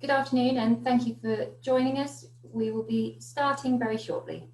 Good afternoon and thank you for joining us. We will be starting very shortly.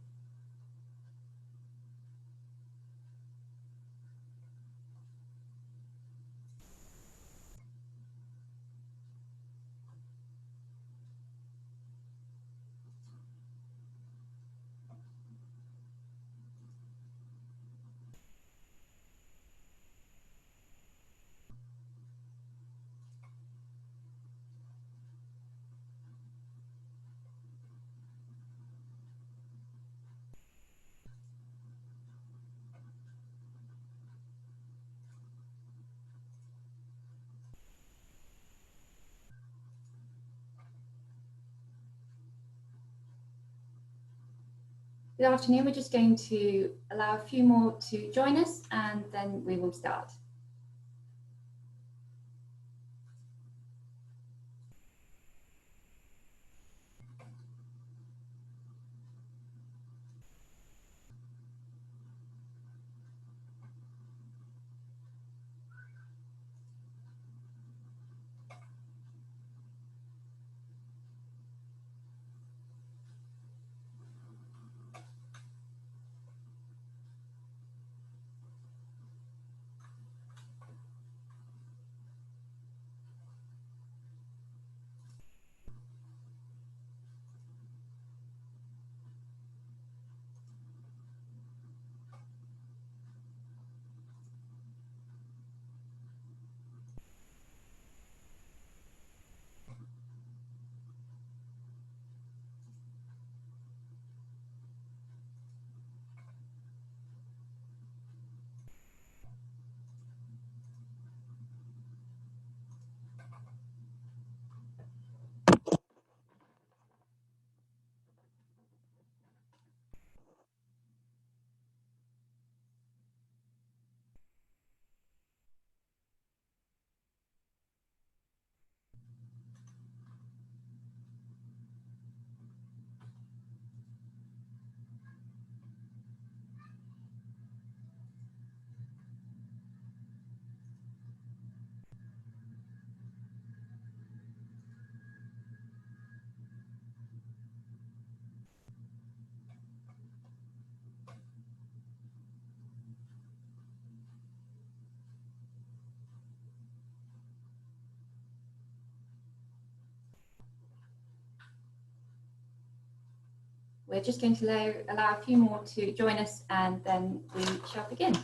Good afternoon. We're just going to allow a few more to join us and then we will start. We're just going to allow a few more to join us and then we shall begin.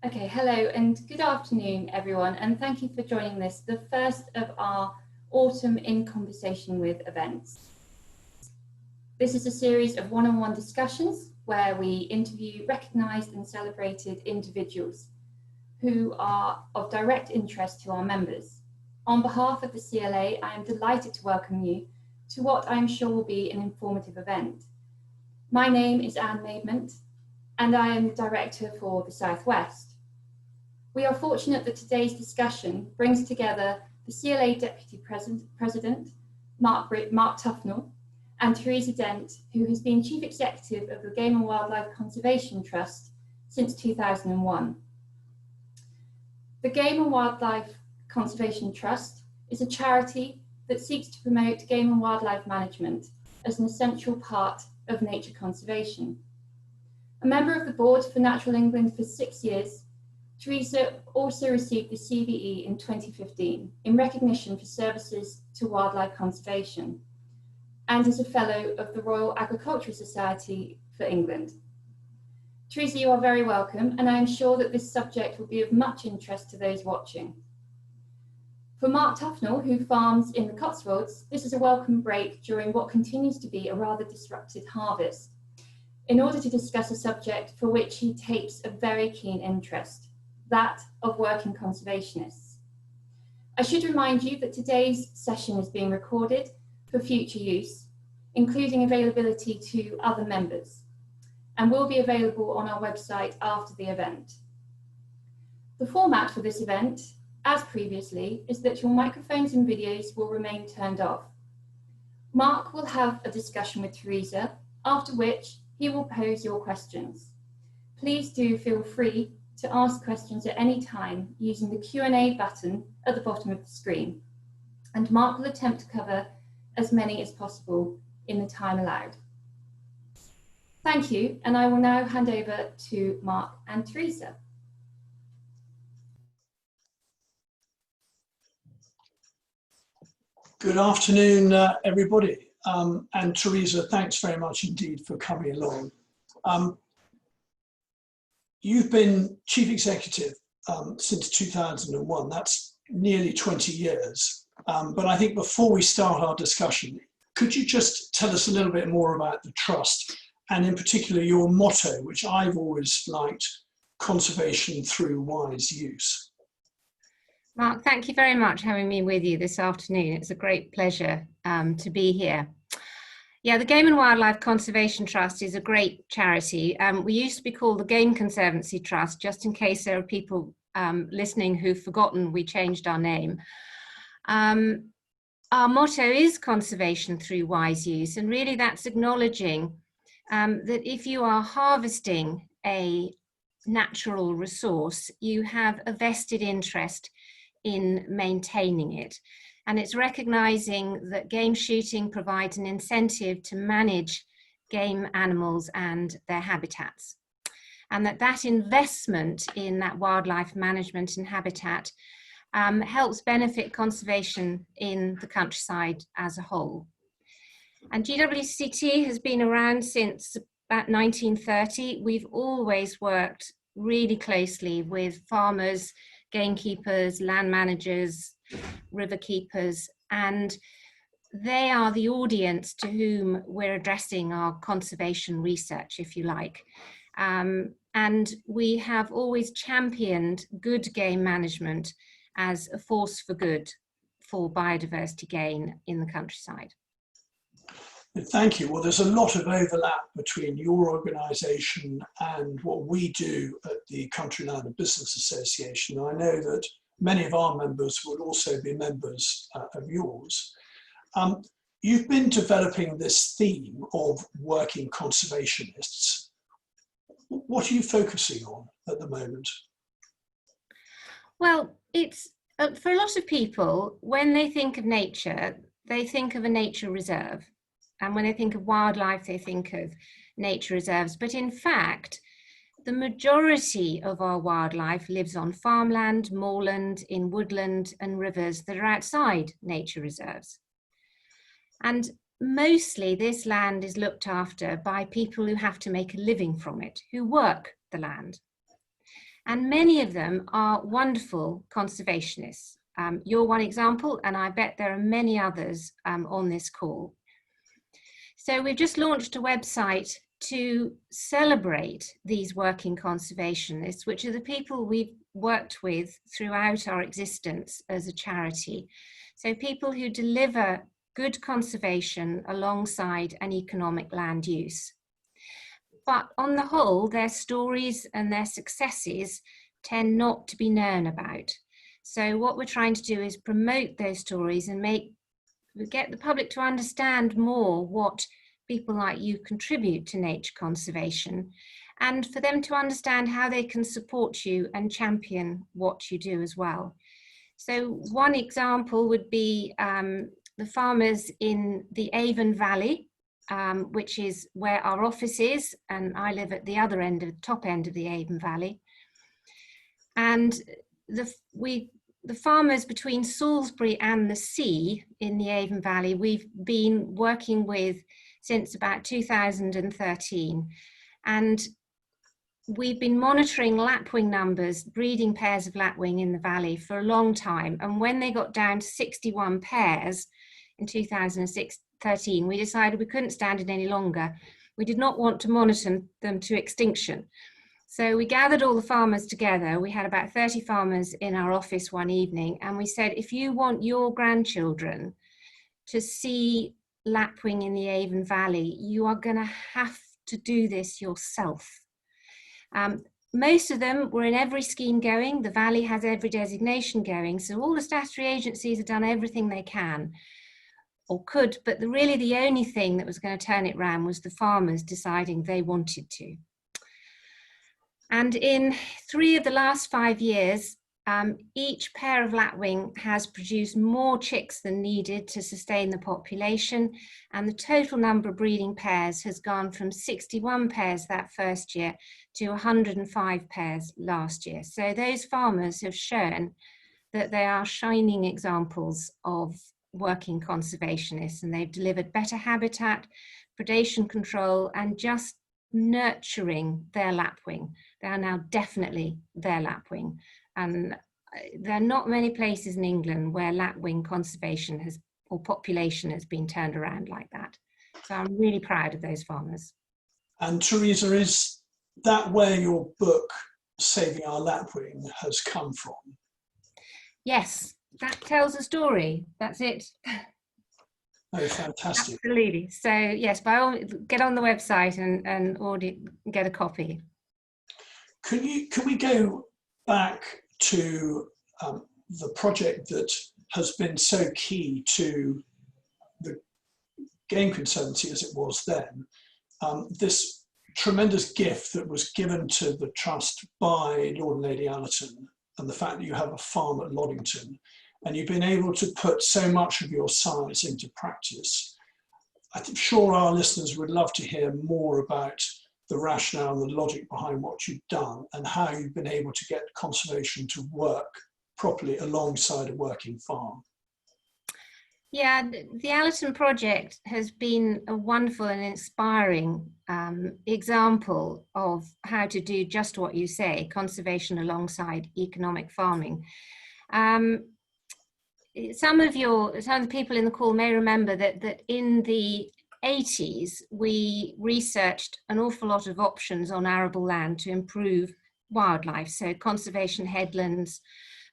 Okay, hello and good afternoon everyone, and thank you for joining this, the first of our Autumn in Conversation with events. This is a series of one-on-one discussions where we interview recognised and celebrated individuals who are of direct interest to our members. On behalf of the CLA, I am delighted to welcome you to what I am sure will be an informative event. My name is Anne Maidment and I am the Director for the South West. We are fortunate that today's discussion brings together the CLA Deputy President, Mark Tufnell, and Teresa Dent, who has been Chief Executive of the Game and Wildlife Conservation Trust since 2001. The Game and Wildlife Conservation Trust is a charity that seeks to promote game and wildlife management as an essential part of nature conservation. A member of the board for Natural England for 6 years, Teresa also received the CVE in 2015 in recognition for services to wildlife conservation and is a fellow of the Royal Agricultural Society for England. Teresa, you are very welcome, and I am sure that this subject will be of much interest to those watching. For Mark Tufnell, who farms in the Cotswolds, this is a welcome break during what continues to be a rather disrupted harvest, in order to discuss a subject for which he takes a very keen interest, that of working conservationists. I should remind you that today's session is being recorded for future use, including availability to other members, and will be available on our website after the event. The format for this event, as previously, is that your microphones and videos will remain turned off. Mark will have a discussion with Teresa, after which he will pose your questions. Please do feel free to ask questions at any time using the Q&A button at the bottom of the screen, and Mark will attempt to cover as many as possible in the time allowed. Thank you, and I will now hand over to Mark and Teresa. Good afternoon, everybody. And Teresa, thanks very much indeed for coming along. You've been Chief Executive since 2001. That's nearly 20 years. But I think before we start our discussion, could you just tell us a little bit more about the Trust, and in particular your motto, which I've always liked, conservation through wise use? Mark, thank you very much for having me with you this afternoon. It's a great pleasure to be here. Yeah, the Game and Wildlife Conservation Trust is a great charity. We used to be called the Game Conservancy Trust, just in case there are people listening who've forgotten we changed our name. Our motto is conservation through wise use, and really that's acknowledging that if you are harvesting a natural resource, you have a vested interest in maintaining it. And it's recognizing that game shooting provides an incentive to manage game animals and their habitats. And that investment in that wildlife management and habitat helps benefit conservation in the countryside as a whole. And GWCT has been around since about 1930. We've always worked really closely with farmers, gamekeepers, land managers, river keepers, and they are the audience to whom we're addressing our conservation research, if you like. And we have always championed good game management as a force for good for biodiversity gain in the countryside. Thank you. Well, there's a lot of overlap between your organisation and what we do at the Country Land and Business Association. I know that many of our members would also be members of yours. You've been developing this theme of working conservationists. What are you focusing on at the moment? Well, it's for a lot of people, when they think of nature, they think of a nature reserve. And when they think of wildlife, they think of nature reserves. But in fact, the majority of our wildlife lives on farmland, moorland, in woodland and rivers that are outside nature reserves. And mostly this land is looked after by people who have to make a living from it, who work the land. And many of them are wonderful conservationists. You're one example, and I bet there are many others on this call. So we've just launched a website to celebrate these working conservationists, which are the people we've worked with throughout our existence as a charity. So people who deliver good conservation alongside an economic land use. But on the whole, their stories and their successes tend not to be known about. So what we're trying to do is promote those stories and get the public to understand more what people like you contribute to nature conservation, and for them to understand how they can support you and champion what you do as well. So one example would be the farmers in the Avon Valley, which is where our office is, and I live at the other end, of the top end of the Avon Valley. And the farmers between Salisbury and the sea in the Avon Valley, we've been working with since about 2013. And we've been monitoring lapwing numbers, breeding pairs of lapwing in the valley for a long time. And when they got down to 61 pairs in 2013, we decided we couldn't stand it any longer. We did not want to monitor them to extinction. So we gathered all the farmers together. We had about 30 farmers in our office one evening, and we said, if you want your grandchildren to see lapwing in the Avon Valley, you are going to have to do this yourself. Most of them were in every scheme going. The Valley has every designation going. So all the statutory agencies have done everything they can or could, but really the only thing that was going to turn it round was the farmers deciding they wanted to. And in 3 of the last 5 years, each pair of lapwing has produced more chicks than needed to sustain the population, and the total number of breeding pairs has gone from 61 pairs that first year to 105 pairs last year. So those farmers have shown that they are shining examples of working conservationists, and they've delivered better habitat, predation control, and just nurturing their lapwing. They are now definitely their lapwing. And there are not many places in England where lapwing conservation has, or population has been turned around like that. So I'm really proud of those farmers. And Teresa, is that where your book, Saving Our Lapwing, has come from? Yes, that tells a story. That's it. Oh, fantastic. Absolutely. So yes, by all means, get on the website and order, get a copy. Can we go back to the project that has been so key to the Game Conservancy as it was then, this tremendous gift that was given to the Trust by Lord and Lady Alliton, and the fact that you have a farm at Loddington, and you've been able to put so much of your science into practice. I'm sure our listeners would love to hear more about the rationale and the logic behind what you've done and how you've been able to get conservation to work properly alongside a working farm. Yeah, the Alliton Project has been a wonderful and inspiring example of how to do just what you say, conservation alongside economic farming. Some of the people in the call may remember that in the 80s, we researched an awful lot of options on arable land to improve wildlife, so conservation headlands,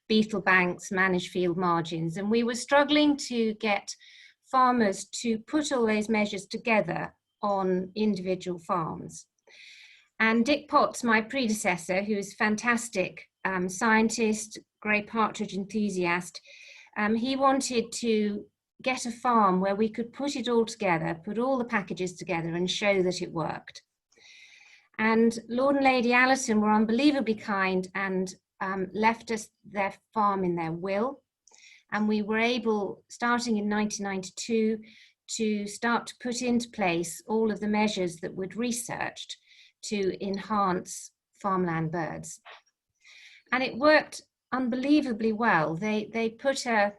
beetle banks, managed field margins, and we were struggling to get farmers to put all those measures together on individual farms. And Dick Potts, my predecessor, who is a fantastic scientist, great partridge enthusiast, he wanted to get a farm where we could put it all together, put all the packages together and show that it worked. And Lord and Lady Alliton were unbelievably kind and left us their farm in their will. And we were able, starting in 1992, to start to put into place all of the measures that we'd researched to enhance farmland birds. And it worked unbelievably well. They put a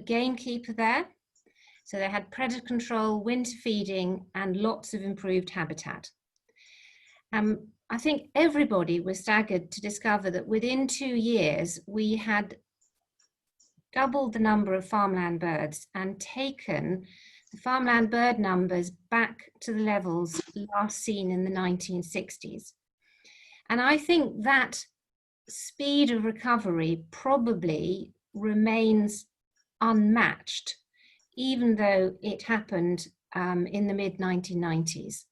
gamekeeper there. So they had predator control, winter feeding, and lots of improved habitat. I think everybody was staggered to discover that within 2 years, we had doubled the number of farmland birds and taken the farmland bird numbers back to the levels last seen in the 1960s. And I think that speed of recovery probably remains unmatched, even though it happened in the mid-1990s.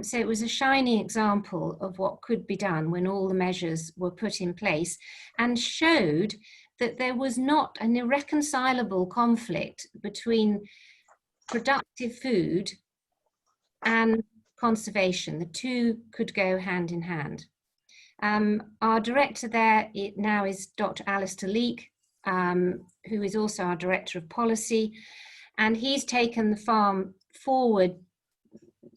So it was a shining example of what could be done when all the measures were put in place, and showed that there was not an irreconcilable conflict between productive food and conservation. The two could go hand in hand. Our director there now is Dr. Alistair Leake, who is also our Director of Policy, and he's taken the farm forward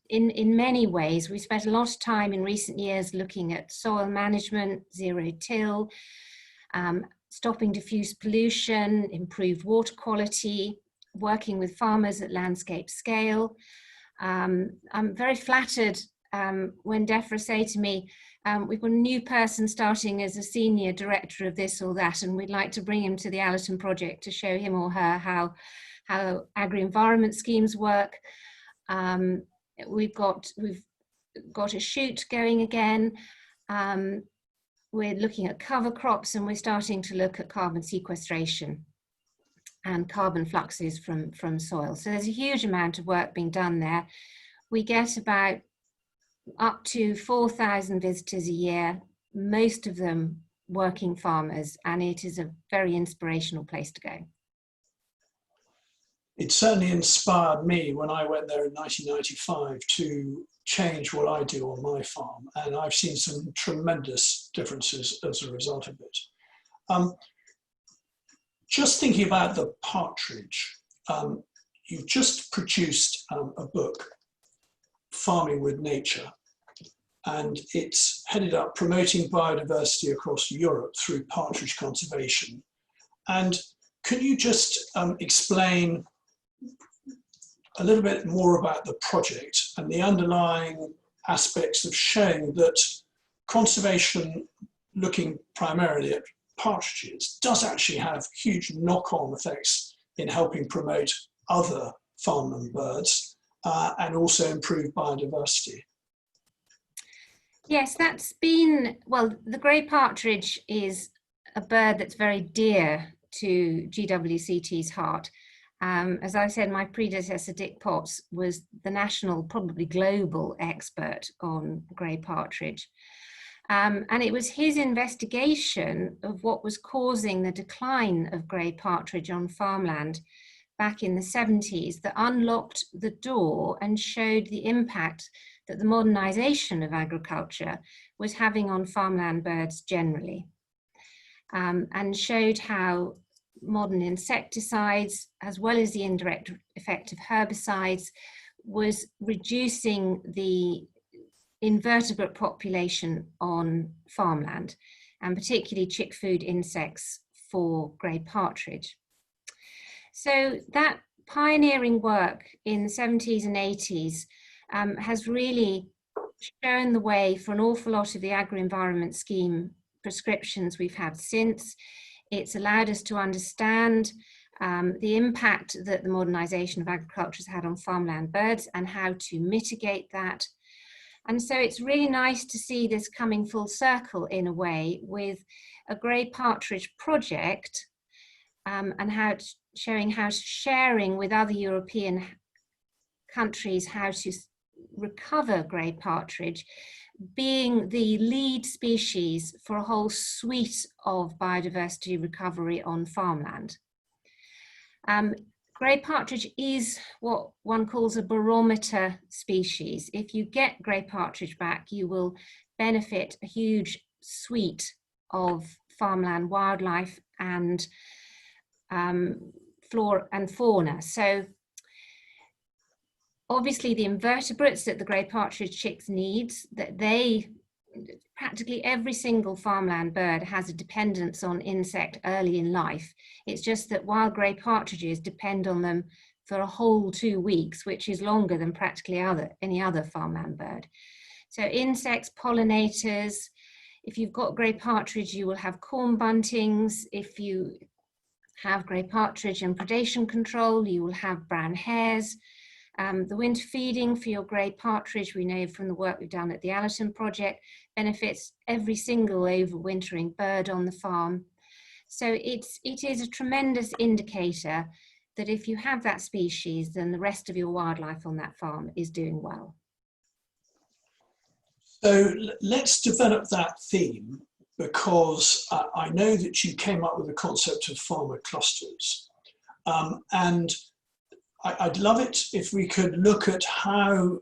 in many ways. We spent a lot of time in recent years looking at soil management, zero till, stopping diffuse pollution, improved water quality, working with farmers at landscape scale. I'm very flattered when DEFRA say to me, We've got a new person starting as a senior director of this or that, and we'd like to bring him to the Alliton Project to show him or her how agri-environment schemes work. We've got a shoot going again. We're looking at cover crops, and we're starting to look at carbon sequestration and carbon fluxes from soil. So there's a huge amount of work being done there. We get about up to 4,000 visitors a year, most of them working farmers, and it is a very inspirational place to go. It certainly inspired me when I went there in 1995 to change what I do on my farm, and I've seen some tremendous differences as a result of it. Just thinking about the Partridge, you've just produced a book, Farming with Nature, and it's headed up Promoting Biodiversity Across Europe through Partridge Conservation. And could you just explain a little bit more about the project and the underlying aspects of showing that conservation, looking primarily at partridges, does actually have huge knock-on effects in helping promote other farmland birds and also improve biodiversity? Yes, that's been, well, the grey partridge is a bird that's very dear to GWCT's heart. As I said, my predecessor, Dick Potts, was the national, probably global expert on grey partridge. And it was his investigation of what was causing the decline of grey partridge on farmland back in the 70s that unlocked the door and showed the impact that the modernisation of agriculture was having on farmland birds generally, and showed how modern insecticides, as well as the indirect effect of herbicides, was reducing the invertebrate population on farmland, and particularly chick food insects for grey partridge. So that pioneering work in the 70s and 80s has really shown the way for an awful lot of the agri-environment scheme prescriptions we've had since. It's allowed us to understand the impact that the modernisation of agriculture has had on farmland birds and how to mitigate that. And so it's really nice to see this coming full circle in a way with a grey partridge project and how it's showing how sharing with other European countries how to recover grey partridge, being the lead species for a whole suite of biodiversity recovery on farmland. Grey partridge is what one calls a barometer species. If you get grey partridge back, you will benefit a huge suite of farmland wildlife and flora and fauna. So obviously the invertebrates that the grey partridge chicks needs, that practically every single farmland bird has a dependence on insect early in life. It's just that wild grey partridges depend on them for a whole 2 weeks, which is longer than practically any other farmland bird. So insects, pollinators, if you've got grey partridge, you will have corn buntings. If you have grey partridge and predation control, you will have brown hares. The winter feeding for your grey partridge, we know from the work we've done at the Alliton Project, benefits every single overwintering bird on the farm. So it is a tremendous indicator that if you have that species, then the rest of your wildlife on that farm is doing well. So let's develop that theme, because I know that you came up with the concept of Pharma Clusters. And I'd love it if we could look at how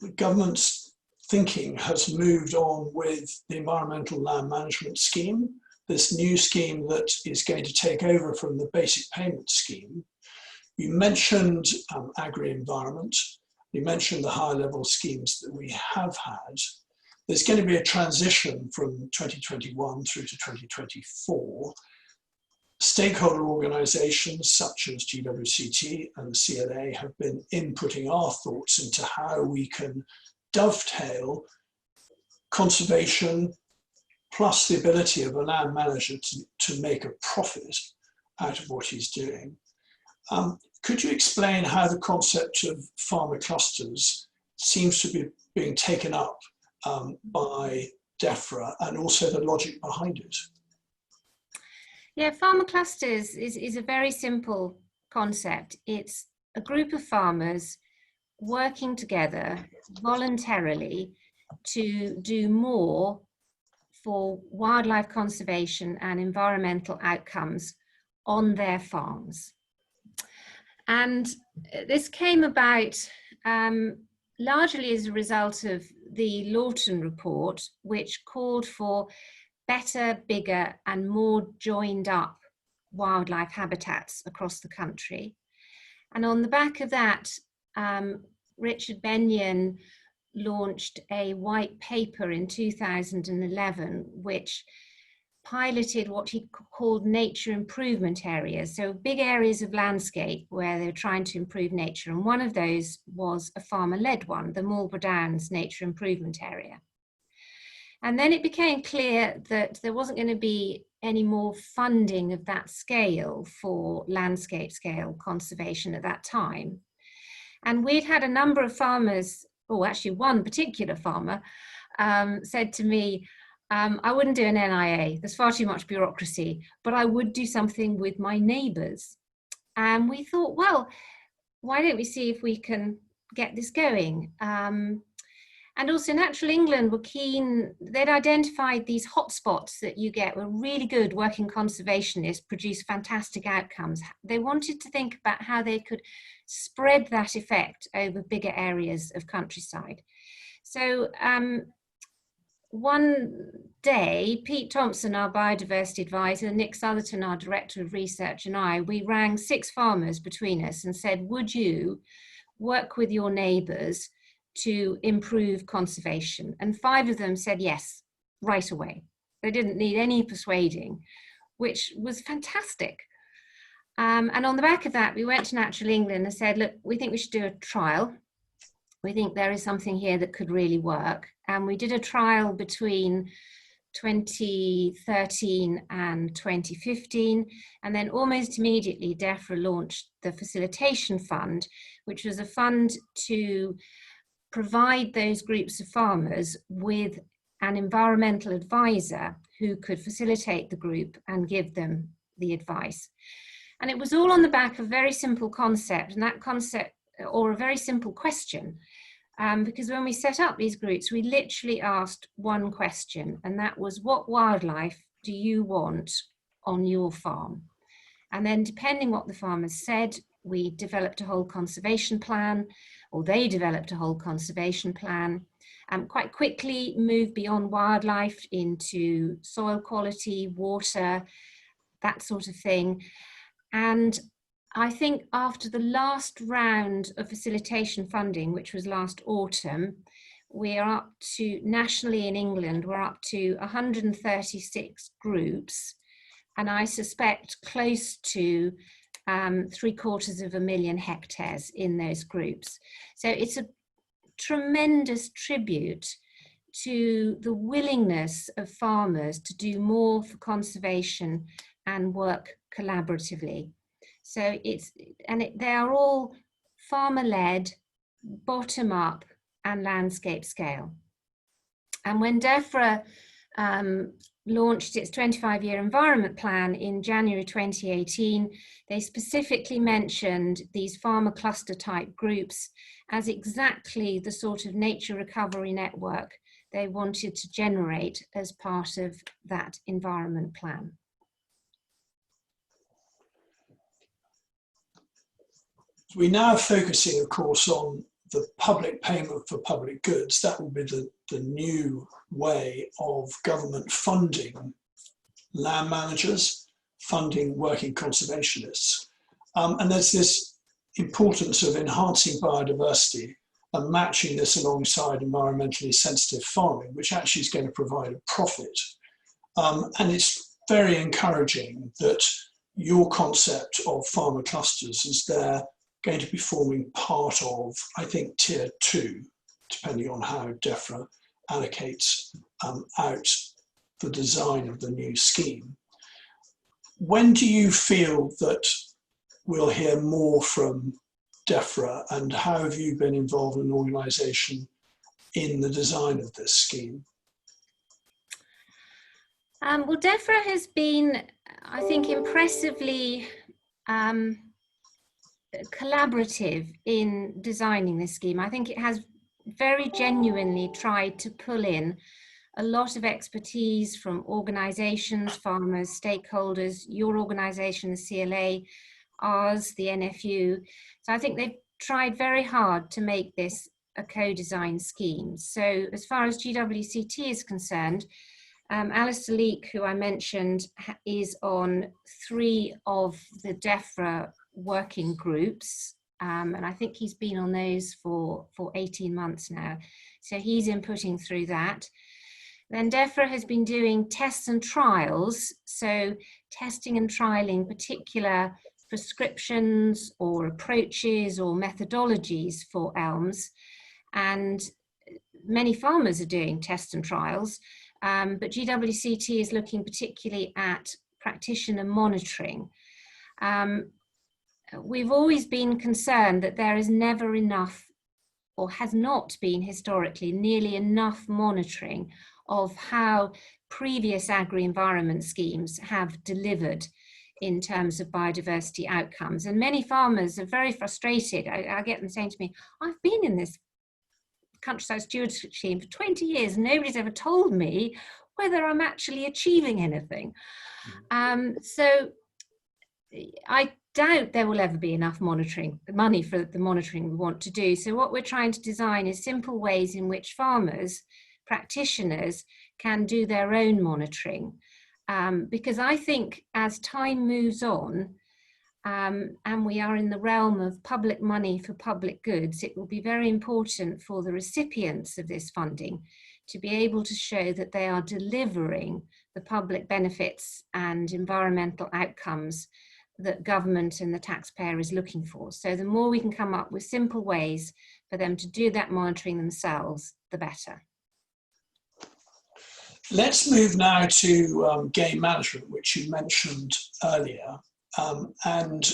the government's thinking has moved on with the Environmental Land Management Scheme, this new scheme that is going to take over from the Basic Payment Scheme. You mentioned agri-environment, you mentioned the higher level schemes that we have had. There's going to be a transition from 2021 through to 2024. Stakeholder organisations such as GWCT and the CLA have been inputting our thoughts into how we can dovetail conservation, plus the ability of a land manager to make a profit out of what he's doing. Could you explain how the concept of farmer clusters seems to be being taken up by DEFRA, and also the logic behind it? Yeah, farmer clusters is a very simple concept. It's a group of farmers working together voluntarily to do more for wildlife conservation and environmental outcomes on their farms. And this came about largely as a result of the Lawton report, which called for better, bigger and more joined up wildlife habitats across the country. And on the back of that, Richard Benyon launched a white paper in 2011, which piloted what he called nature improvement areas. So big areas of landscape where they're trying to improve nature. And one of those was a farmer-led one, the Marlborough Downs Nature Improvement Area. And then it became clear that there wasn't going to be any more funding of that scale for landscape scale conservation at that time. And we'd had a number of farmers, or actually one particular farmer, said to me, I wouldn't do an NIA, there's far too much bureaucracy, but I would do something with my neighbours. And we thought, well, why don't we see if we can get this going? And also Natural England were keen, they'd identified these hotspots that you get were really good working conservationists, produce fantastic outcomes. They wanted to think about how they could spread that effect over bigger areas of countryside. So one day, Pete Thompson, our biodiversity advisor, Nick Sutherton, our director of research, and I, we rang 6 farmers between us and said, would you work with your neighbours to improve conservation? And 5 of them said yes, right away. They didn't need any persuading, which was fantastic. And on the back of that, we went to Natural England and said, look, we think we should do a trial. We think there is something here that could really work. And we did a trial between 2013 and 2015. And then almost immediately, DEFRA launched the Facilitation Fund, which was a fund to provide those groups of farmers with an environmental advisor who could facilitate the group and give them the advice. And it was all on the back of a very simple concept, and that concept, or a very simple question, because when we set up these groups, we literally asked one question, and that was, what wildlife do you want on your farm? And then depending what the farmers said, we developed a whole conservation plan, or they developed a whole conservation plan, quite quickly moved beyond wildlife into soil quality, water, that sort of thing. And I think after the last round of facilitation funding, which was last autumn, we are up to, nationally in England, we're up to 136 groups, and I suspect close to 750,000 hectares in those groups. So it's a tremendous tribute to the willingness of farmers to do more for conservation and work collaboratively. So they are all farmer-led, bottom-up and landscape scale. And when DEFRA launched its 25-year environment plan in January 2018, they specifically mentioned these farmer cluster type groups as exactly the sort of nature recovery network they wanted to generate as part of that environment plan. We're now focusing, of course, on the public payment for public goods. That will be the new way of government funding land managers, funding working conservationists. And there's this importance of enhancing biodiversity and matching this alongside environmentally sensitive farming, which actually is going to provide a profit. And it's very encouraging that your concept of farmer clusters is there going to be forming part of, I think, tier 2, depending on how DEFRA allocates out the design of the new scheme. When do you feel that we'll hear more from DEFRA, and how have you been involved in an organisation in the design of this scheme? Well, DEFRA has been, I think, impressively collaborative in designing this scheme. I think it has very genuinely tried to pull in a lot of expertise from organisations, farmers, stakeholders, your organisation, the CLA, ours, the NFU. So I think they've tried very hard to make this a co-design scheme. So as far as GWCT is concerned, Alistair Leake, who I mentioned, is on 3 of the DEFRA working groups, and I think he's been on those for 18 months now. So he's inputting through that. Then DEFRA has been doing tests and trials, so testing and trialing particular prescriptions or approaches or methodologies for elms, and many farmers are doing tests and trials, but GWCT is looking particularly at practitioner monitoring. We've always been concerned that there is never enough, or has not been historically nearly enough monitoring of how previous agri-environment schemes have delivered in terms of biodiversity outcomes. And many farmers are very frustrated. I get them saying to me, I've been in this countryside stewardship scheme for 20 years, nobody's ever told me whether I'm actually achieving anything. So I doubt there will ever be enough money for the monitoring we want to do. So what we're trying to design is simple ways in which farmers, practitioners, can do their own monitoring. Because I think as time moves on, and we are in the realm of public money for public goods, it will be very important for the recipients of this funding to be able to show that they are delivering the public benefits and environmental outcomes that government and the taxpayer is looking for. So the more we can come up with simple ways for them to do that monitoring themselves, the better. Let's move now to game management, which you mentioned earlier. And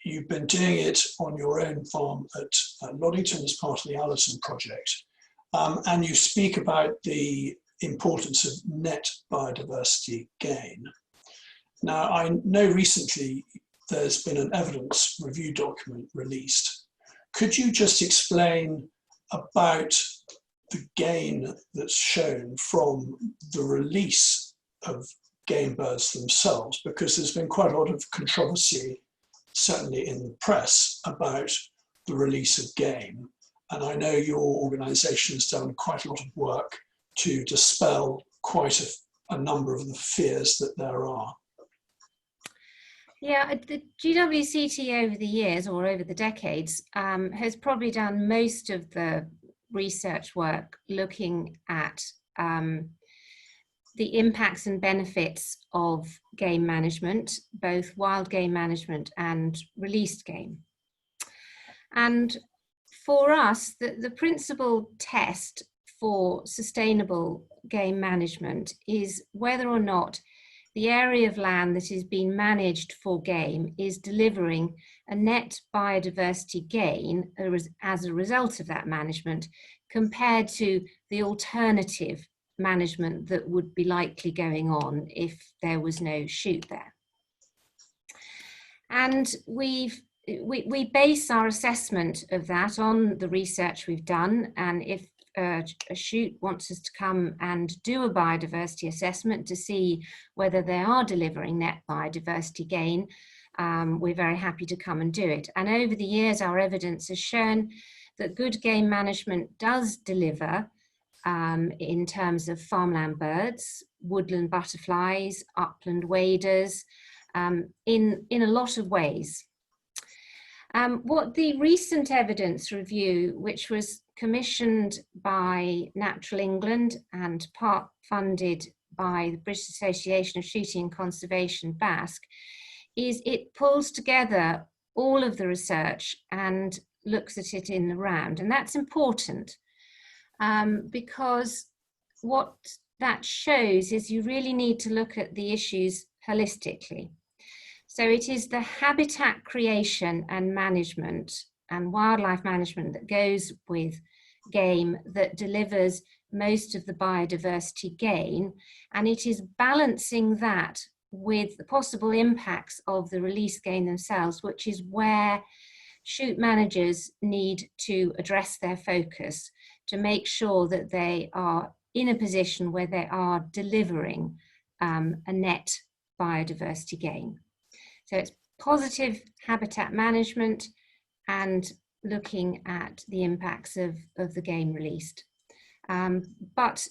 you've been doing it on your own farm at Alliton as part of the Alliton Project. And you speak about the importance of net biodiversity gain. Now, I know recently there's been an evidence review document released. Could you just explain about the gain that's shown from the release of game birds themselves? Because there's been quite a lot of controversy, certainly in the press, about the release of game. And I know your organisation has done quite a lot of work to dispel quite a number of the fears that there are. Yeah, the GWCT over the years, or over the decades, has probably done most of the research work looking at the impacts and benefits of game management, both wild game management and released game. And for us, the principal test for sustainable game management is whether or not the area of land that is being managed for game is delivering a net biodiversity gain as a result of that management, compared to the alternative management that would be likely going on if there was no shoot there. And we base our assessment of that on the research we've done, and if a shoot wants us to come and do a biodiversity assessment to see whether they are delivering net biodiversity gain, we're very happy to come and do it. And over the years, our evidence has shown that good game management does deliver in terms of farmland birds, woodland butterflies, upland waders, in a lot of ways. What the recent evidence review, which was commissioned by Natural England and part funded by the British Association of Shooting and Conservation, BASC, is it pulls together all of the research and looks at it in the round. And that's important because what that shows is you really need to look at the issues holistically. So it is the habitat creation and management and wildlife management that goes with game that delivers most of the biodiversity gain, and it is balancing that with the possible impacts of the release gain themselves, which is where shoot managers need to address their focus to make sure that they are in a position where they are delivering a net biodiversity gain. So it's positive habitat management and looking at the impacts of the game released. But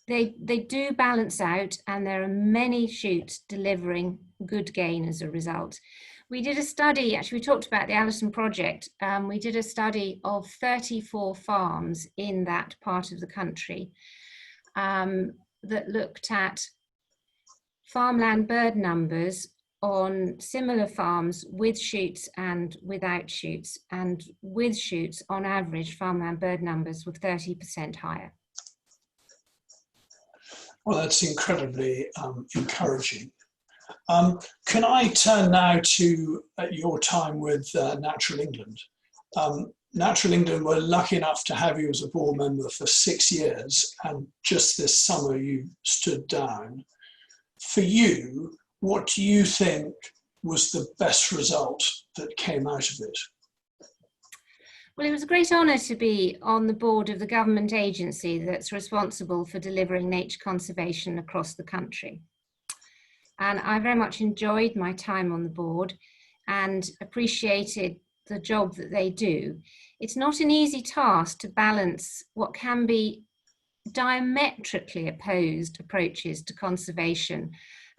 they do balance out, and there are many shoots delivering good gain as a result. We did a study, actually we talked about the Alliton Project, we did a study of 34 farms in that part of the country that looked at farmland bird numbers on similar farms with shoots and without shoots, and with shoots on average farmland bird numbers were 30% higher. Well, that's incredibly encouraging. Can I turn now to your time with Natural England? Natural England were lucky enough to have you as a board member for 6 years, and just this summer you stood down. For you, what do you think was the best result that came out of it? Well, it was a great honour to be on the board of the government agency that's responsible for delivering nature conservation across the country. And I very much enjoyed my time on the board and appreciated the job that they do. It's not an easy task to balance what can be diametrically opposed approaches to conservation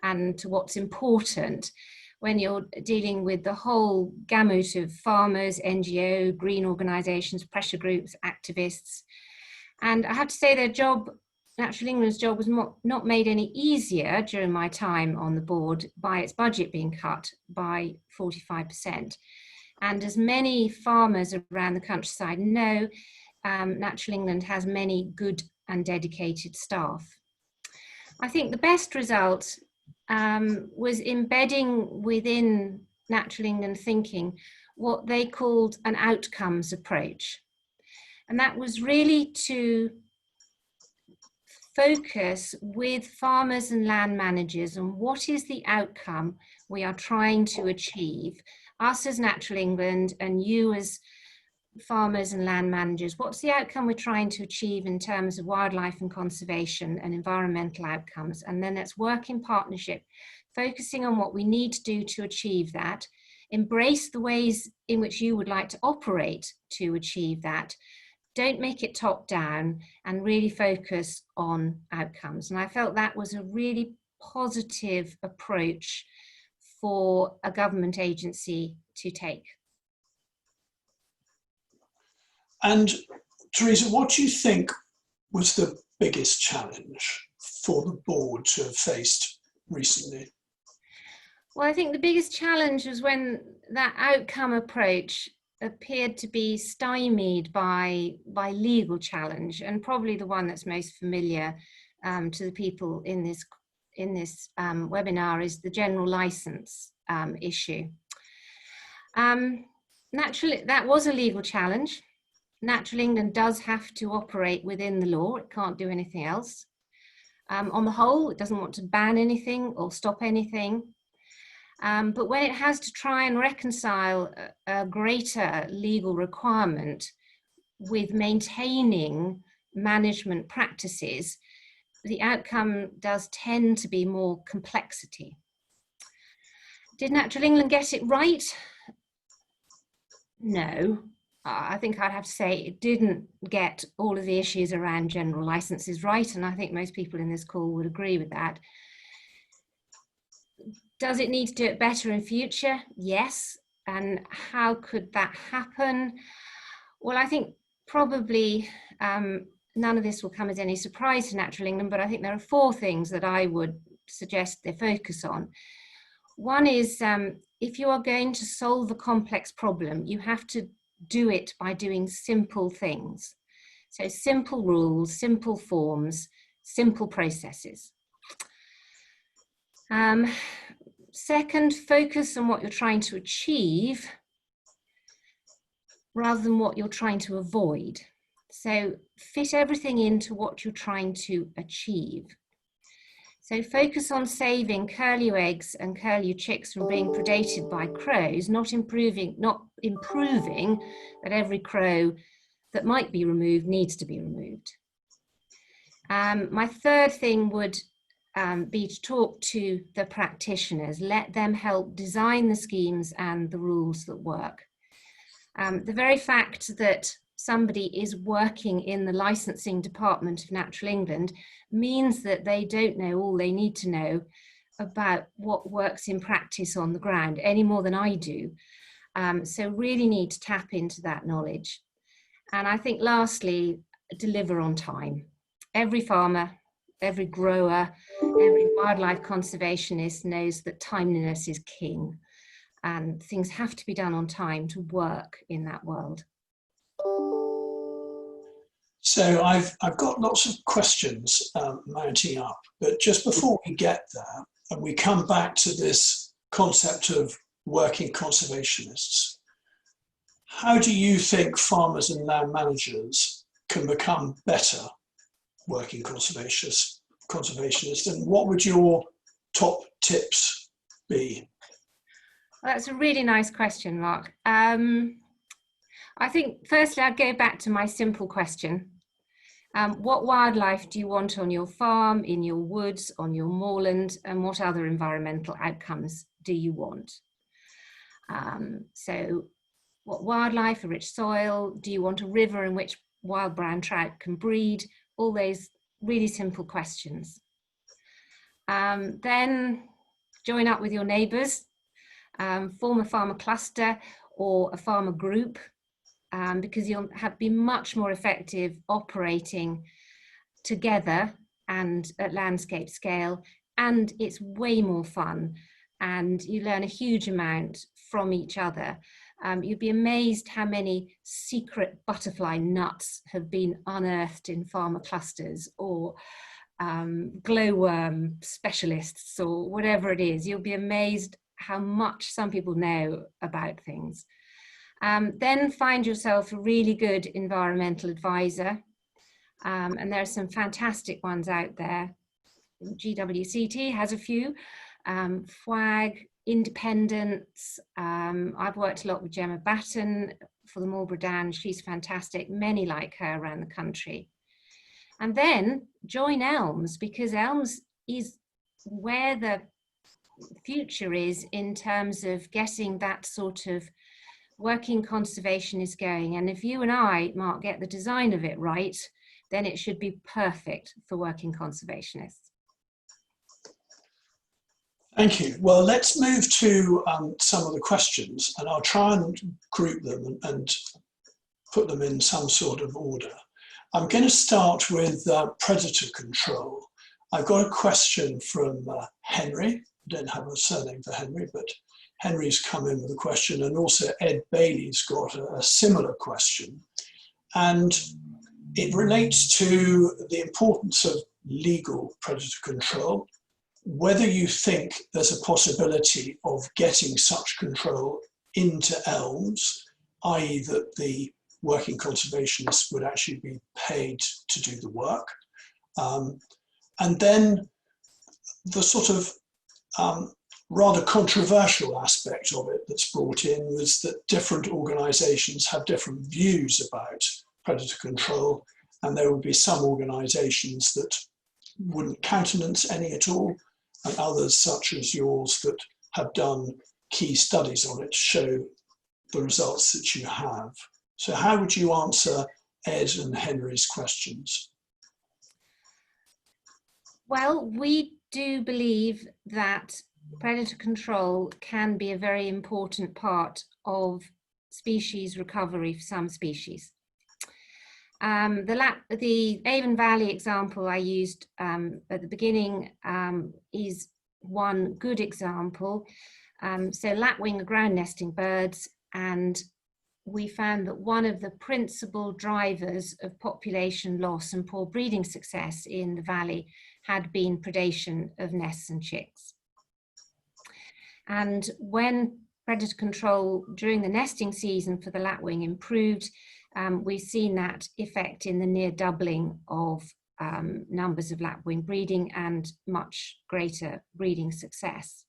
and to what's important when you're dealing with the whole gamut of farmers, NGO, green organisations, pressure groups, activists. And I have to say their job, Natural England's job, was not made any easier during my time on the board by its budget being cut by 45%. And as many farmers around the countryside know, Natural England has many good and dedicated staff. I think the best result was embedding within Natural England thinking what they called an outcomes approach. And that was really to focus with farmers and land managers on what is the outcome we are trying to achieve, us as Natural England and you as farmers and land managers. What's the outcome we're trying to achieve in terms of wildlife and conservation and environmental outcomes? And then let's work in partnership, focusing on what we need to do to achieve that, embrace the ways in which you would like to operate to achieve that. Don't make it top down, and really focus on outcomes. And I felt that was a really positive approach for a government agency to take. And Teresa, what do you think was the biggest challenge for the board to have faced recently? Well, I think the biggest challenge was when that outcome approach appeared to be stymied by legal challenge, and probably the one that's most familiar to the people in this webinar is the general license issue. Naturally, that was a legal challenge. Natural England does have to operate within the law. It can't do anything else. On the whole, it doesn't want to ban anything or stop anything. But when it has to try and reconcile a greater legal requirement with maintaining management practices, the outcome does tend to be more complexity. Did Natural England get it right? No. I think I'd have to say it didn't get all of the issues around general licenses right, and I think most people in this call would agree with that. Does it need to do it better in future? Yes. And how could that happen? Well, I think probably none of this will come as any surprise to Natural England, but I think there are 4 things that I would suggest they focus on. One is if you are going to solve a complex problem, you have to do it by doing simple things. So simple rules, simple forms, simple processes. Second, focus on what you're trying to achieve rather than what you're trying to avoid. So fit everything into what you're trying to achieve. So focus on saving curlew eggs and curlew chicks from being predated by crows, not improving that every crow that might be removed needs to be removed. My third thing would be to talk to the practitioners, let them help design the schemes and the rules that work. The very fact that somebody is working in the licensing department of Natural England means that they don't know all they need to know about what works in practice on the ground any more than I do. So really need to tap into that knowledge. And I think lastly, deliver on time. Every farmer, every grower, every wildlife conservationist knows that timeliness is king, and things have to be done on time to work in that world. So I've got lots of questions mounting up, but just before we get there, and we come back to this concept of working conservationists, how do you think farmers and land managers can become better working conservationists, and what would your top tips be? Well, that's a really nice question, Mark. I think firstly I'd go back to my simple question. What wildlife do you want on your farm, in your woods, on your moorland, and what other environmental outcomes do you want? So what wildlife, a rich soil, do you want a river in which wild brown trout can breed? All those really simple questions. Then join up with your neighbours, form a farmer cluster or a farmer group, because you'll be much more effective operating together and at landscape scale, and it's way more fun, and you learn a huge amount from each other. You'd be amazed how many secret butterfly nuts have been unearthed in farmer clusters, or glowworm specialists, or whatever it is. You'll be amazed how much some people know about things. Then find yourself a really good environmental advisor, and there are some fantastic ones out there. GWCT has a few, FWAG, Independence. I've worked a lot with Gemma Batten for the Marlborough Downs. She's fantastic, many like her around the country. And then join elms, because elms is where the future is in terms of getting that sort of working conservation is going. And if you and I, Mark, get the design of it right, then it should be perfect for working conservationists. Thank you. Well, let's move to some of the questions, and I'll try and group them and put them in some sort of order. I'm going to start with predator control. I've got a question from Henry. I don't have a surname for Henry, but Henry's come in with a question, and also Ed Bailey's got a similar question. And it relates to the importance of legal predator control, whether you think there's a possibility of getting such control into elms, i.e. that the working conservationists would actually be paid to do the work. And then the sort of rather controversial aspect of it that's brought in was that different organisations have different views about predator control, and there would be some organisations that wouldn't countenance any at all, and others such as yours that have done key studies on it to show the results that you have. So how would you answer Ed and Henry's questions? Well, we do believe that predator control can be a very important part of species recovery for some species. The Avon Valley example I used at the beginning is one good example. So lapwing are ground nesting birds, and we found that one of the principal drivers of population loss and poor breeding success in the valley had been predation of nests and chicks. And when predator control during the nesting season for the lapwing improved, we've seen that effect in the near doubling of numbers of lapwing breeding and much greater breeding success.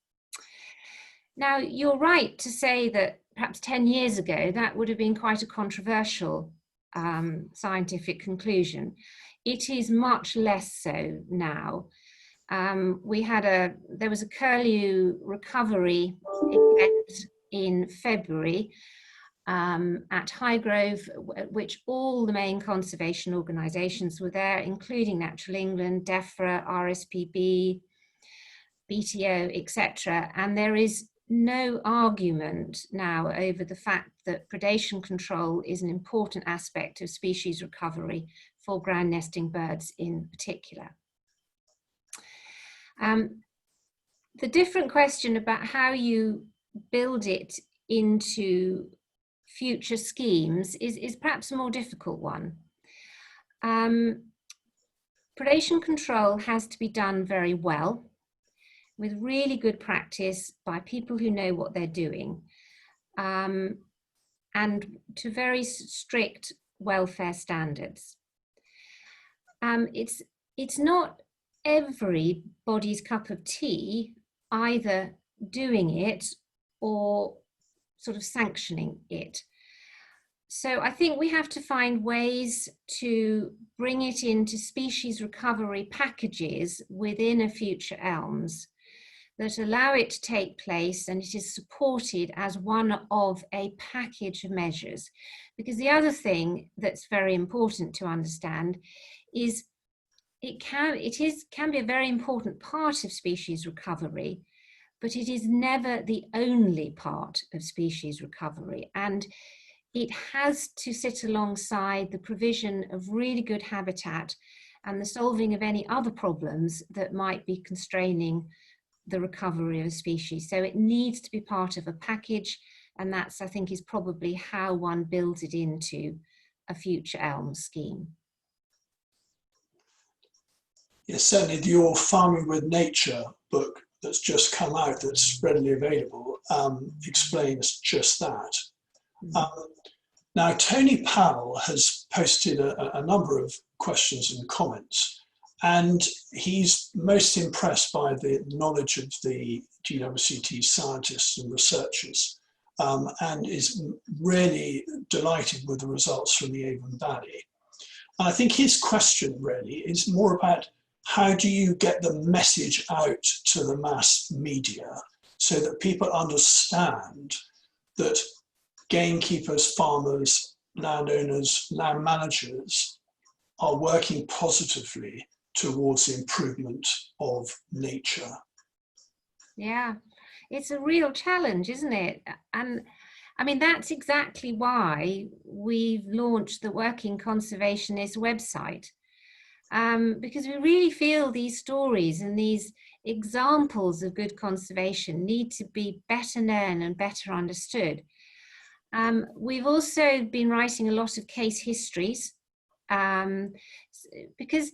Now, you're right to say that perhaps 10 years ago, that would have been quite a controversial scientific conclusion. It is much less so now. There was a curlew recovery event in February at Highgrove, at which all the main conservation organisations were there, including Natural England, DEFRA, RSPB, BTO, etc. And there is no argument now over the fact that predation control is an important aspect of species recovery for ground nesting birds in particular. The different question about how you build it into future schemes is perhaps a more difficult one. Predation control has to be done very well, with really good practice by people who know what they're doing, and to very strict welfare standards. It's not everybody's cup of tea either doing it or sort of sanctioning it. So I think we have to find ways to bring it into species recovery packages within a future elms that allow it to take place, and it is supported as one of a package of measures. Because the other thing that's very important to understand is it can be a very important part of species recovery, but it is never the only part of species recovery. And it has to sit alongside the provision of really good habitat and the solving of any other problems that might be constraining the recovery of a species. So it needs to be part of a package, and that's, I think, is probably how one builds it into a future elm scheme. Yes, certainly your Farming with Nature book that's just come out, that's readily available, explains just that. Now, Tony Powell has posted a number of questions and comments, and he's most impressed by the knowledge of the GWCT scientists and researchers, and is really delighted with the results from the Avon Valley. And I think his question really is more about how do you get the message out to the mass media so that people understand that gamekeepers, farmers, landowners, land managers are working positively towards the improvement of nature? Yeah, it's a real challenge, isn't it? And I mean, that's exactly why we've launched the Working Conservationist website, because we really feel these stories and these examples of good conservation need to be better known and better understood. We've also been writing a lot of case histories, because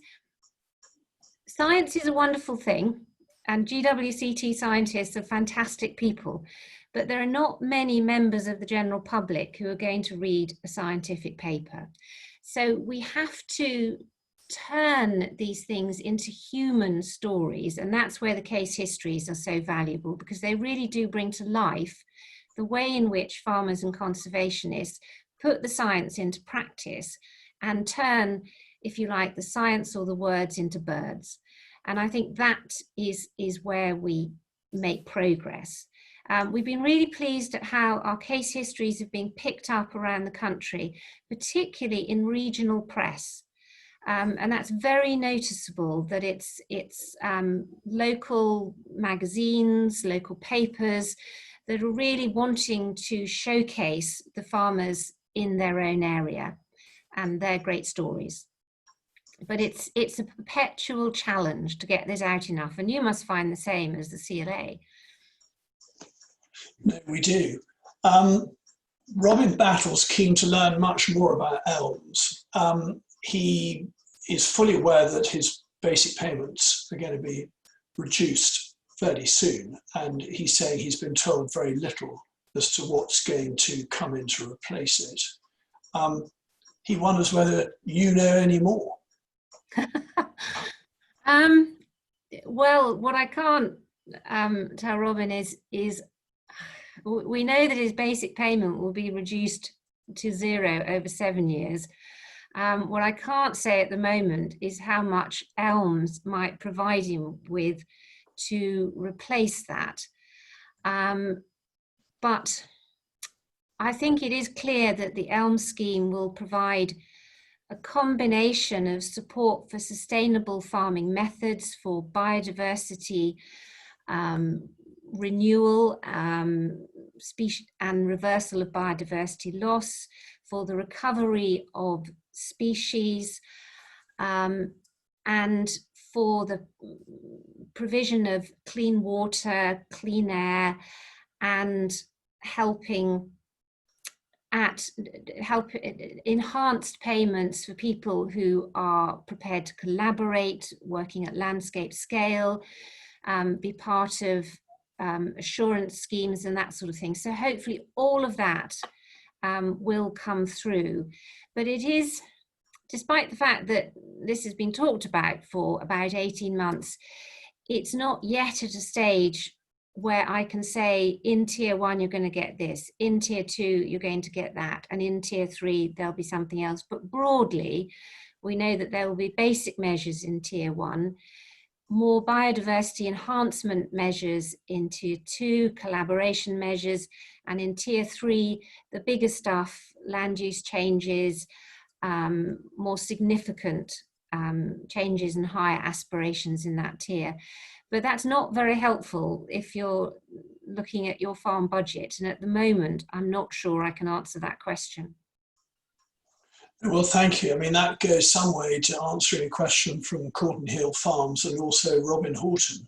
science is a wonderful thing, and GWCT scientists are fantastic people, but there are not many members of the general public who are going to read a scientific paper. So we have to turn these things into human stories, and that's where the case histories are so valuable, because they really do bring to life the way in which farmers and conservationists put the science into practice and turn, if you like, the science or the words into birds. And I think that is where we make progress. We've been really pleased at how our case histories have been picked up around the country, particularly in regional press. And that's very noticeable, that it's local magazines, local papers that are really wanting to showcase the farmers in their own area and their great stories. But it's a perpetual challenge to get this out enough, and you must find the same as the CLA. No, we do. Robin Battle's keen to learn much more about elms. He is fully aware that his basic payments are going to be reduced fairly soon, and he's saying he's been told very little as to what's going to come in to replace it. He wonders whether you know any more. Well, what I can't tell Robin is we know that his basic payment will be reduced to 0 over 7 years. What I can't say at the moment is how much elms might provide him with to replace that. But I think it is clear that the elm scheme will provide a combination of support for sustainable farming methods, for biodiversity renewal, species and reversal of biodiversity loss, for the recovery of species, and for the provision of clean water, clean air, and helping enhanced payments for people who are prepared to collaborate, working at landscape scale, be part of assurance schemes and that sort of thing. So hopefully all of that will come through. But it is, despite the fact that this has been talked about for about 18 months, it's not yet at a stage where I can say in tier 1 you're going to get this, in tier 2 you're going to get that, and in tier 3 there'll be something else. But broadly, we know that there will be basic measures in tier 1, more biodiversity enhancement measures in tier 2, collaboration measures, and in tier 3, the bigger stuff, land use changes, more significant changes and higher aspirations in that tier. But that's not very helpful if you're looking at your farm budget. And at the moment, I'm not sure I can answer that question. Well, thank you. I mean, that goes some way to answering a question from Corton Hill Farms and also Robin Horton.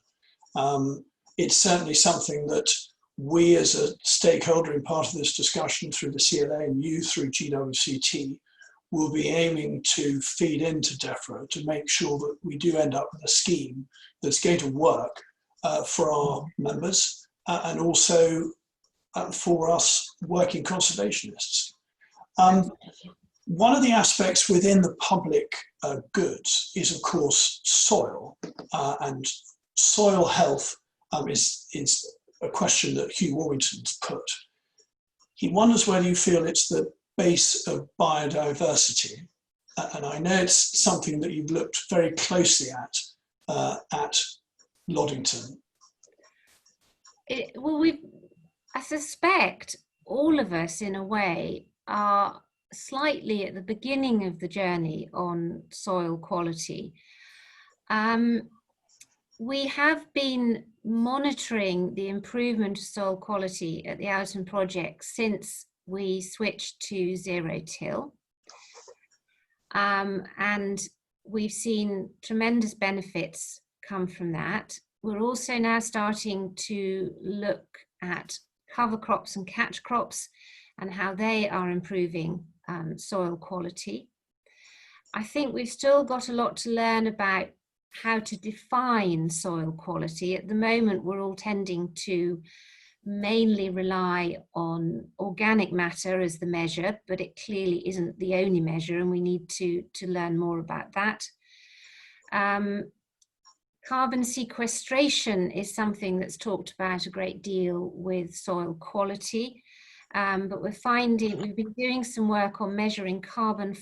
It's certainly something that we as a stakeholder in part of this discussion through the CLA and you through GWCT will be aiming to feed into DEFRA to make sure that we do end up with a scheme that's going to work for our members and also for us working conservationists. One of the aspects within the public goods is, of course, soil, and soil health is a question that Hugh Warrington's put. He wonders whether you feel it's the base of biodiversity, and I know it's something that you've looked very closely at Loddington. I suspect all of us, in a way, are slightly at the beginning of the journey on soil quality. We have been monitoring the improvement of soil quality at the Alliton Project since we switched to zero-till. And we've seen tremendous benefits come from that. We're also now starting to look at cover crops and catch crops and how they are improving soil quality. I think we've still got a lot to learn about how to define soil quality. At the moment, we're all tending to mainly rely on organic matter as the measure, but it clearly isn't the only measure, and we need to learn more about that. Carbon sequestration is something that's talked about a great deal with soil quality, but we've been doing some work on measuring carbon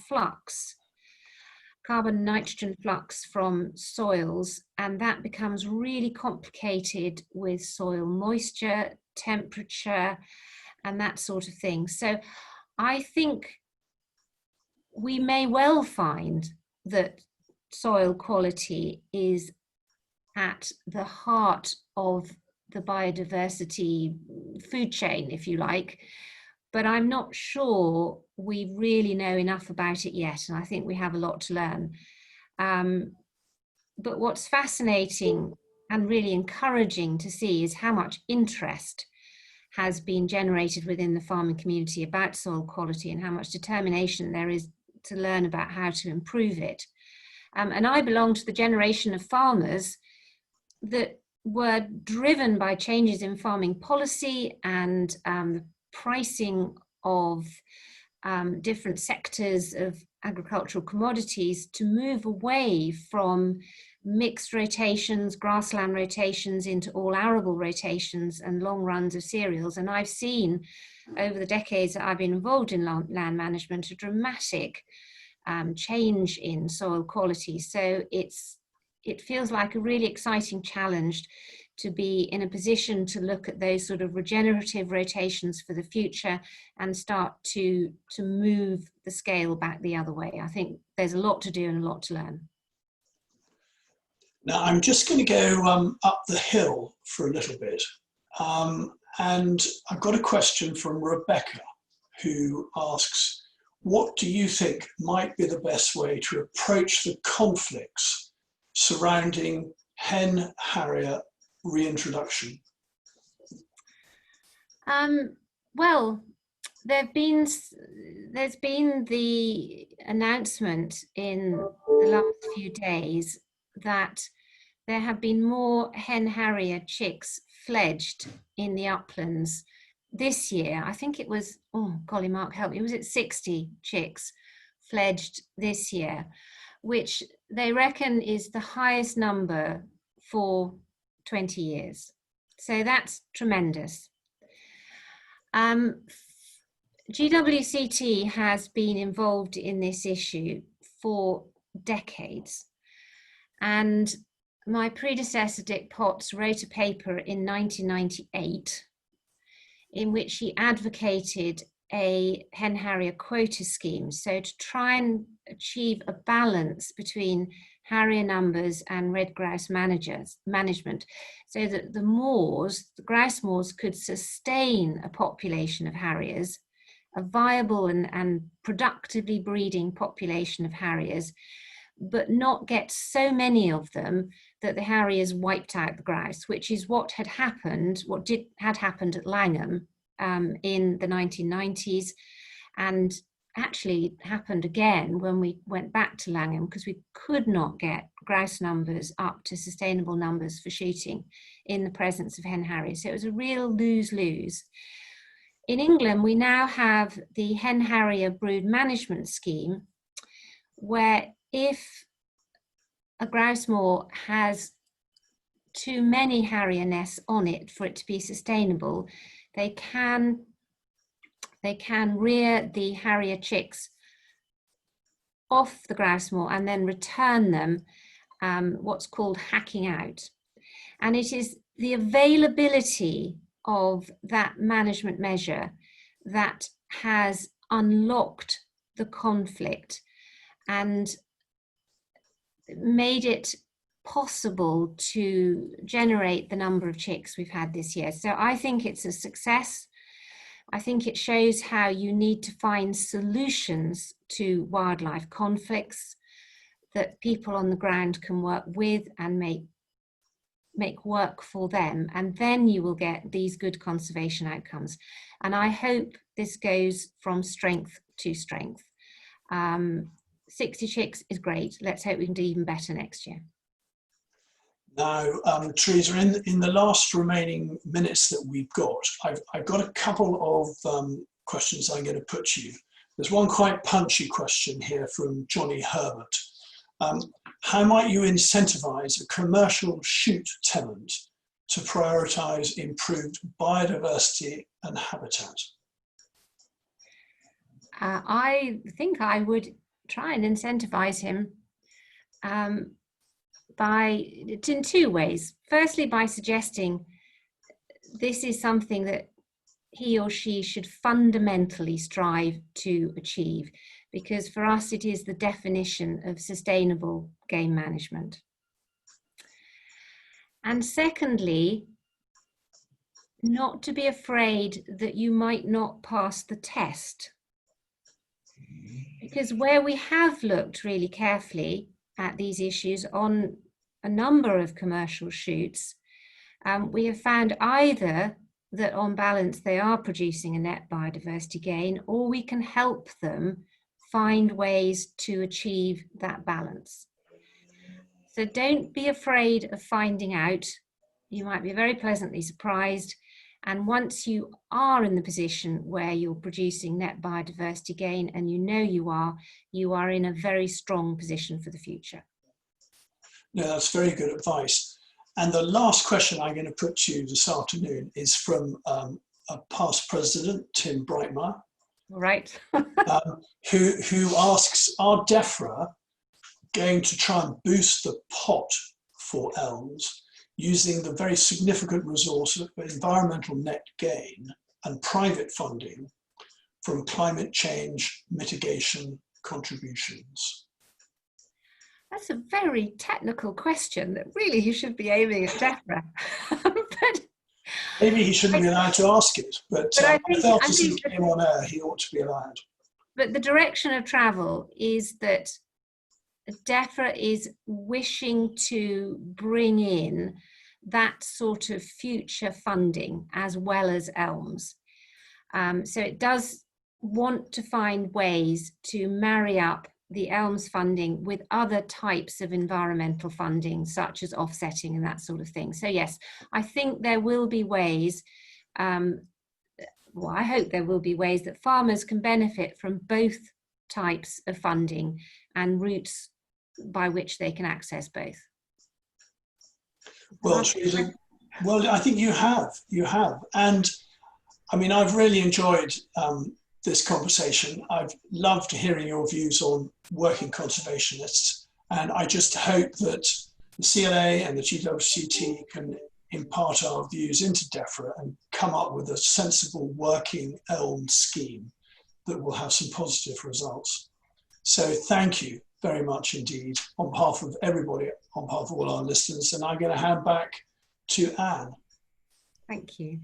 nitrogen flux from soils, and that becomes really complicated with soil moisture, temperature, and that sort of thing. So I think we may well find that soil quality is at the heart of the biodiversity food chain, if you like, but I'm not sure we really know enough about it yet, and I think we have a lot to learn. But what's fascinating and really encouraging to see is how much interest has been generated within the farming community about soil quality and how much determination there is to learn about how to improve it. And I belong to the generation of farmers that were driven by changes in farming policy and the pricing of different sectors of agricultural commodities to move away from mixed rotations, grassland rotations into all arable rotations and long runs of cereals. And I've seen over the decades that I've been involved in land management a dramatic change in soil quality. So it feels like a really exciting challenge to be in a position to look at those sort of regenerative rotations for the future and start to move the scale back the other way. I think there's a lot to do and a lot to learn. Now, I'm just going to go up the hill for a little bit. And I've got a question from Rebecca, who asks, what do you think might be the best way to approach the conflicts surrounding hen harrier reintroduction? Well, there's been the announcement in the last few days that there have been more hen harrier chicks fledged in the uplands this year. I think it was, oh golly, Mark help me, was it 60 chicks fledged this year, which they reckon is the highest number for 20 years. So that's tremendous. GWCT has been involved in this issue for decades. And my predecessor, Dick Potts, wrote a paper in 1998 in which he advocated a hen harrier quota scheme. So to try and achieve a balance between harrier numbers and red grouse management, so that the grouse moors could sustain a population of harriers, a viable and productively breeding population of harriers, but not get so many of them that the harriers wiped out the grouse, which is what had happened at Langham in the 1990s, and actually happened again when we went back to Langham, because we could not get grouse numbers up to sustainable numbers for shooting in the presence of hen harriers. So it was a real lose-lose. In England, we now have the hen harrier brood management scheme, where if a grouse moor has too many harrier nests on it for it to be sustainable, they can rear the harrier chicks off the grouse moor and then return them, what's called hacking out. And it is the availability of that management measure that has unlocked the conflict and made it possible to generate the number of chicks we've had this year. So I think it's a success. I think it shows how you need to find solutions to wildlife conflicts that people on the ground can work with and make work for them, and then you will get these good conservation outcomes. And I hope this goes from strength to strength. 60 chicks is great. Let's hope we can do even better next year. Now, Teresa, in the last remaining minutes that we've got, I've got a couple of questions I'm going to put to you. There's one quite punchy question here from Johnny Herbert. How might you incentivize a commercial shoot tenant to prioritize improved biodiversity and habitat? I think I would try and incentivize him in two ways. Firstly, by suggesting this is something that he or she should fundamentally strive to achieve, because for us it is the definition of sustainable game management. And secondly, not to be afraid that you might not pass the test, because where we have looked really carefully at these issues on a number of commercial shoots, we have found either that on balance they are producing a net biodiversity gain, or we can help them find ways to achieve that balance. So don't be afraid of finding out. You might be very pleasantly surprised. And once you are in the position where you're producing net biodiversity gain, and you know you are in a very strong position for the future. No, that's very good advice. And the last question I'm going to put to you this afternoon is from a past president, Tim Brightmeyer, Right. who asks, are DEFRA going to try and boost the pot for elms using the very significant resource of environmental net gain and private funding from climate change mitigation contributions? That's a very technical question that really you should be aiming at DEFRA. But maybe he shouldn't be allowed to ask it, but I felt as he came on air, he ought to be allowed. But the direction of travel is that DEFRA is wishing to bring in that sort of future funding as well as elms. So it does want to find ways to marry up the elms funding with other types of environmental funding, such as offsetting and that sort of thing. So yes, I think there will be ways, well, I hope there will be ways that farmers can benefit from both types of funding and routes by which they can access both. Well, Teresa, well, I think you have. And I mean, I've really enjoyed this conversation. I've loved hearing your views on working conservationists. And I just hope that the CLA and the GWCT can impart our views into DEFRA and come up with a sensible working elm scheme that will have some positive results. So thank you very much indeed on behalf of everybody, on behalf of all our listeners. And I'm going to hand back to Anne. Thank you.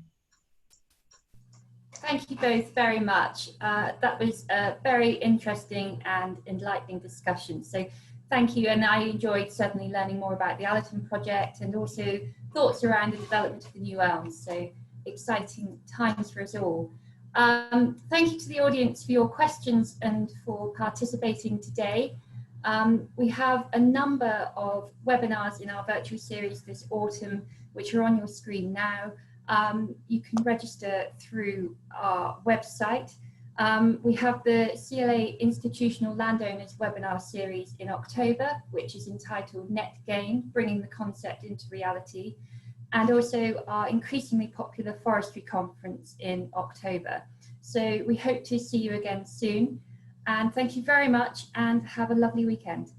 Thank you both very much. That was a very interesting and enlightening discussion. So thank you. And I enjoyed certainly learning more about the Alliton Project and also thoughts around the development of the new elms. So exciting times for us all. Thank you to the audience for your questions and for participating today. We have a number of webinars in our virtual series this autumn, which are on your screen now. You can register through our website. We have the CLA Institutional Landowners webinar series in October, which is entitled Net Gain, Bringing the Concept into Reality, and also our increasingly popular forestry conference in October. So we hope to see you again soon. And thank you very much and have a lovely weekend.